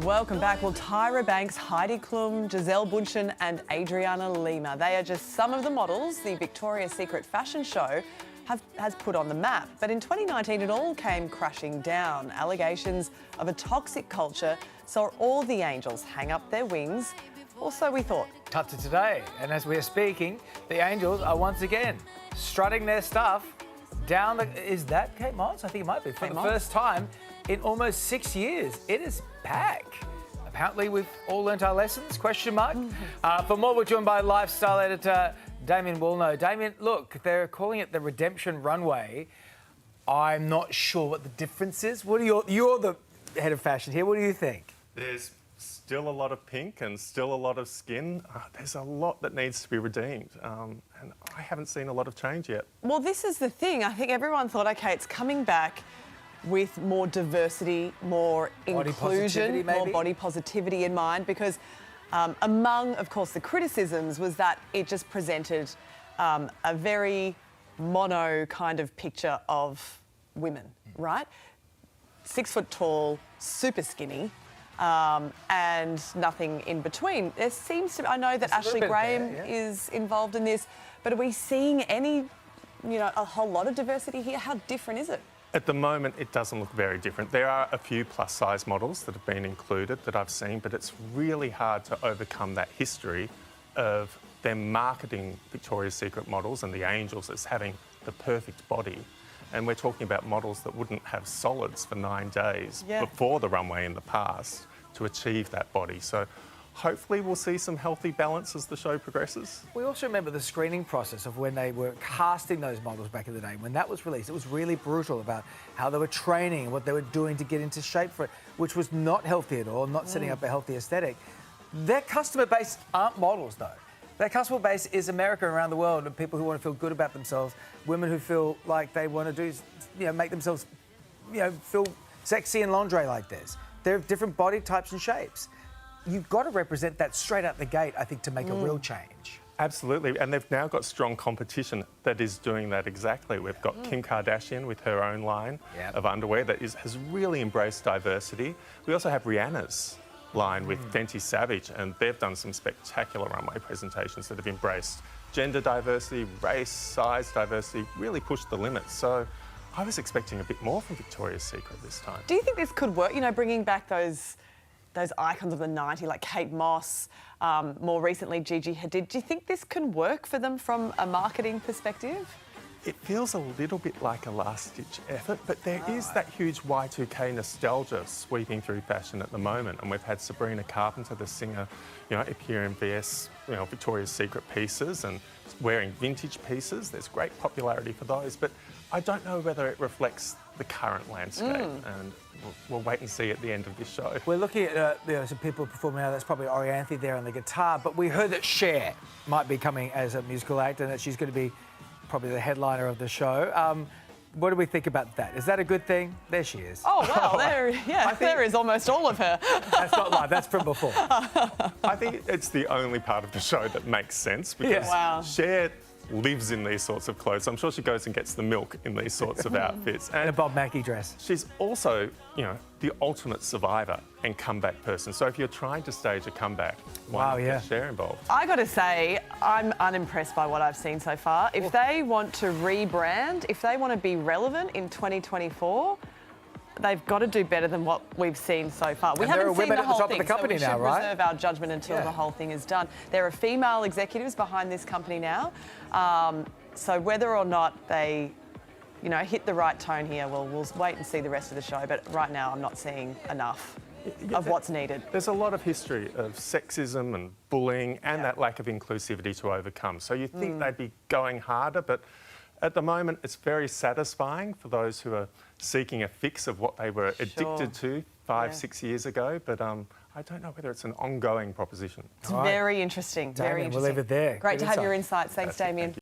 Welcome back. Well, Tyra Banks, Heidi Klum, Giselle Bundchen and Adriana Lima. They are just some of the models the Victoria's Secret fashion show has put on the map. But in 2019, it all came crashing down. Allegations of a toxic culture saw all the angels hang up their wings, or so we thought. Cut to today, and as we're speaking, the angels are once again strutting their stuff down the... Is that Kate Moss? I think it might be. For the first time in almost 6 years. It is back. Apparently we've all learnt our lessons, question mark. For more, we're joined by lifestyle editor Damien Woolnough. Damien, look, they're calling it the Redemption Runway. I'm not sure what the difference is. What are you're the head of fashion here. What do you think? There's still a lot of pink and still a lot of skin. There's a lot that needs to be redeemed. And I haven't seen a lot of change yet. Well, this is the thing. I think everyone thought, OK, it's coming back with more diversity, more inclusion, more body positivity in mind, because among, of course, the criticisms was that it just presented a very mono kind of picture of women, right? 6 foot tall, super skinny, and nothing in between. There seems to be, I know that Ashley Graham is involved in this, but are we seeing any, a whole lot of diversity here? How different is it? At the moment, it doesn't look very different. There are a few plus-size models that have been included that I've seen, but it's really hard to overcome that history of them marketing Victoria's Secret models and the angels as having the perfect body. And we're talking about models that wouldn't have solids for 9 days before the runway in the past to achieve that body. So hopefully we'll see some healthy balance as the show progresses. We also remember the screening process of when they were casting those models back in the day. When that was released, it was really brutal about how they were training and what they were doing to get into shape for it, which was not healthy at all, not setting up a healthy aesthetic. Their customer base aren't models, though. Their customer base is America around the world, and people who want to feel good about themselves, women who feel like they want to do, make themselves, feel sexy in lingerie like this. They're different body types and shapes. You've got to represent that straight out the gate, I think, to make a real change. Absolutely, and they've now got strong competition that is doing that exactly. We've got Kim Kardashian with her own line of underwear that has really embraced diversity. We also have Rihanna's line with Fenty Savage, and they've done some spectacular runway presentations that have embraced gender diversity, race, size diversity, really pushed the limits. So I was expecting a bit more from Victoria's Secret this time. Do you think this could work, bringing back those icons of the 90s, like Kate Moss, more recently Gigi Hadid? Do you think this can work for them from a marketing perspective? It feels a little bit like a last-ditch effort, but there is that huge Y2K nostalgia sweeping through fashion at the moment. And we've had Sabrina Carpenter, the singer, appear in Victoria's Secret pieces and wearing vintage pieces. There's great popularity for those, but I don't know whether it reflects the current landscape, and we'll wait and see at the end of this show. We're looking at some people performing now. That's probably Orianthe there on the guitar, but we heard that Cher might be coming as a musical act and that she's going to be probably the headliner of the show. What do we think about that? Is that a good thing? There she is. Oh, wow, there is almost all of her. That's not live, that's from before. I think it's the only part of the show that makes sense, because Cher lives in these sorts of clothes. I'm sure she goes and gets the milk in these sorts of outfits. And a Bob Mackie dress. She's also, the ultimate survivor and comeback person. So if you're trying to stage a comeback, why not get Cher involved? I got to say, I'm unimpressed by what I've seen so far. If they want to rebrand, if they want to be relevant in 2024, they've got to do better than what we've seen so far. We haven't seen the whole thing, so we should reserve our judgment until the whole thing is done. There are female executives behind this company now, so whether or not they, hit the right tone here, we'll wait and see the rest of the show. But right now, I'm not seeing enough of what's needed. There's a lot of history of sexism and bullying and that lack of inclusivity to overcome. So you think they'd be going harder, but at the moment, it's very satisfying for those who are seeking a fix of what they were addicted to 5-6 years ago. But I don't know whether it's an ongoing proposition. It's very interesting. Damien, very interesting. we'll leave it there. Great to have your insights. Thanks, Damien.